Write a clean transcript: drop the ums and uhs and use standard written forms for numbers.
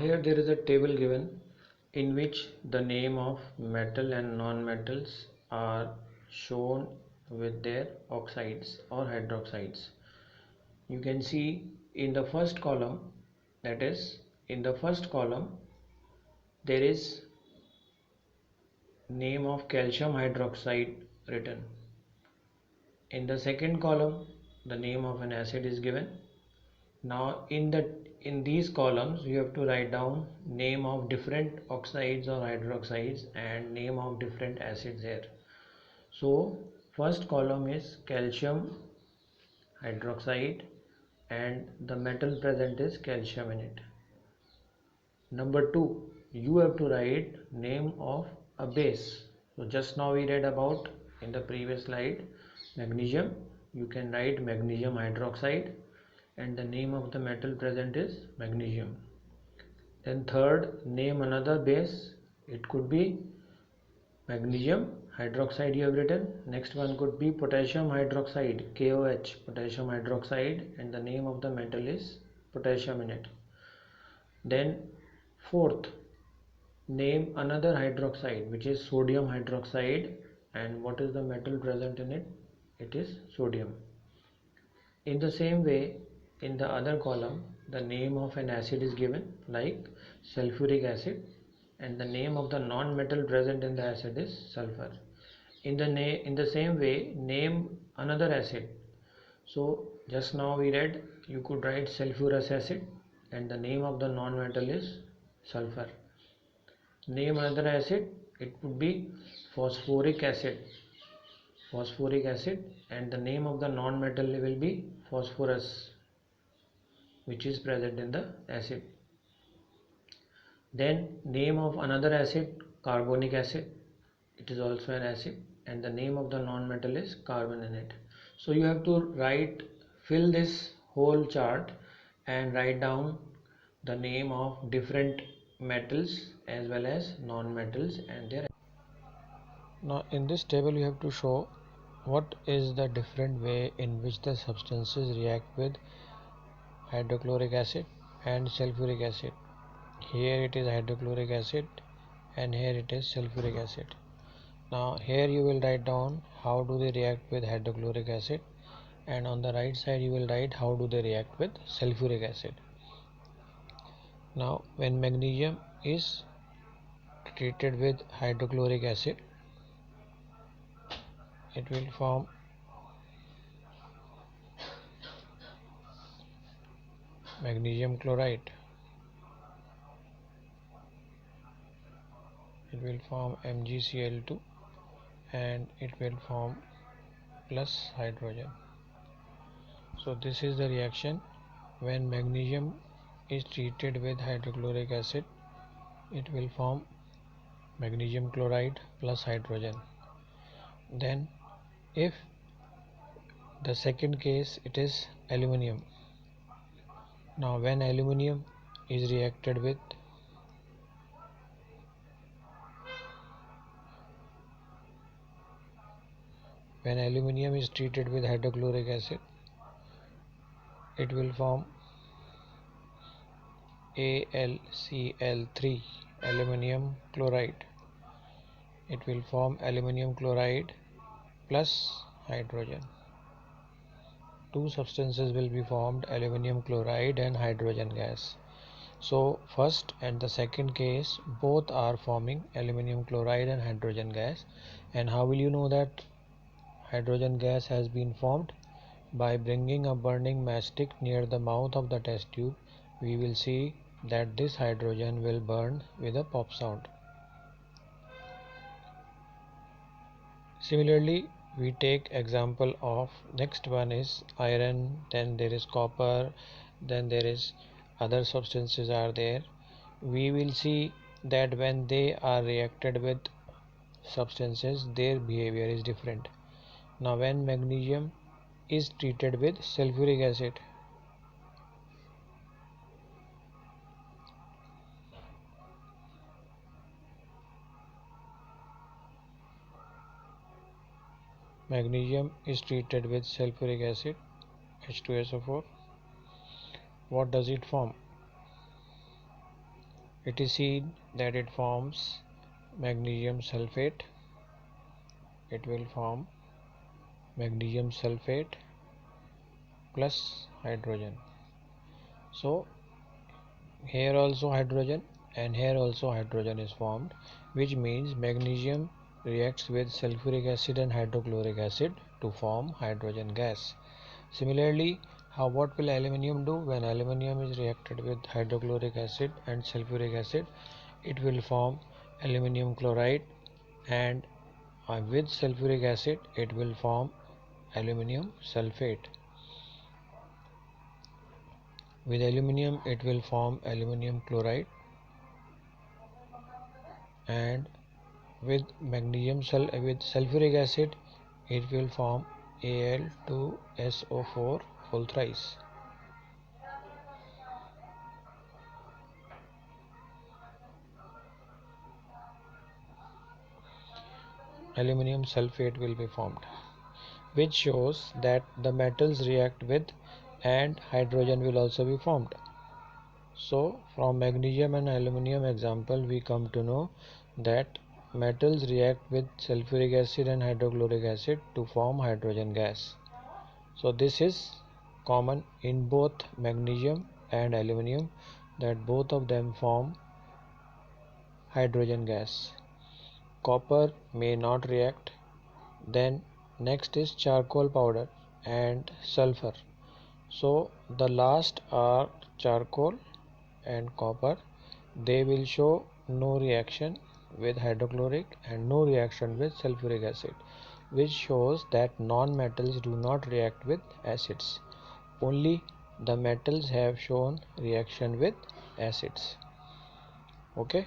here there is a table given in which the name of metal and non-metals are shown with their oxides or hydroxides. You can see in the first column, that is in the first column there is name of calcium hydroxide written. In the second column the name of an acid is given. Now in these columns you have to write down name of different oxides or hydroxides and name of different acids here. So first column is calcium hydroxide and the metal present is calcium in it. Number 2, you have to write name of a base. So just now we read about in the previous slide magnesium. You can write magnesium hydroxide and the name of the metal present is magnesium. Then third, name another base. It could be magnesium hydroxide you have written. Next one could be potassium hydroxide, KOH, potassium hydroxide, and the name of the metal is potassium in it. Then fourth, name another hydroxide which is sodium hydroxide, and what is the metal present in it? It is sodium. In the same way, in the other column the name of an acid is given like sulfuric acid, and the name of the non-metal present in the acid is sulfur. In the same way, name another acid. So just now we read you could write sulfurous acid and the name of the non-metal is sulfur. Name another acid, it would be phosphoric acid, and the name of the non-metal will be phosphorus, which is present in the acid. Then name of another acid, carbonic acid, it is also an acid and the name of the non-metal is carbon in it. So you have to fill this whole chart and write down the name of different metals as well as non-metals and their. Now in this table you have to show what is the different way in which the substances react with hydrochloric acid and sulfuric acid. Here it is hydrochloric acid and here it is sulfuric acid. Now here you will write down how do they react with hydrochloric acid, and on the right side you will write how do they react with sulfuric acid. Now when magnesium is treated with hydrochloric acid, it will form magnesium chloride. It will form MgCl2 and it will form plus hydrogen. So this is the reaction when magnesium is treated with hydrochloric acid. It will form magnesium chloride plus hydrogen. Then if the second case, it is aluminium. Now when aluminium is reacted with when aluminium is treated with hydrochloric acid, it will form AlCl3, aluminium chloride. It will form aluminium chloride plus hydrogen. Two substances will be formed, aluminium chloride and hydrogen gas. So first and the second case both are forming aluminium chloride and hydrogen gas. And how will you know that hydrogen gas has been formed? By bringing a burning matchstick near the mouth of the test tube, we will see that this hydrogen will burn with a pop sound. Similarly, we take example of next one is iron, then there is copper, then there is other substances are there. We will see that when they are reacted with substances, their behavior is different. Now when magnesium is treated with sulfuric acid, magnesium is treated with sulfuric acid, H2SO4. What does it form? it is seen that it forms magnesium sulfate. It will form magnesium sulfate plus hydrogen. So here also hydrogen and here also hydrogen is formed, which means magnesium reacts with sulfuric acid and hydrochloric acid to form hydrogen gas. Similarly, what will aluminium do? When aluminium is reacted with hydrochloric acid and sulfuric acid, it will form aluminium chloride, and with sulfuric acid it will form aluminium sulfate. With aluminium it will form aluminium chloride, and with sulfuric acid it will form Al2SO4 whole thrice. Aluminium sulfate will be formed, which shows that the metals react with and hydrogen will also be formed. So from magnesium and aluminium example we come to know that metals react with sulfuric acid and hydrochloric acid to form hydrogen gas. So this is common in both magnesium and aluminium, that both of them form hydrogen gas. Copper may not react. Then next is charcoal powder and sulfur. So the last are charcoal and copper. They will show no reaction with hydrochloric and no reaction with sulfuric acid, which shows that non-metals do not react with acids. Only the metals have shown reaction with acids. Okay.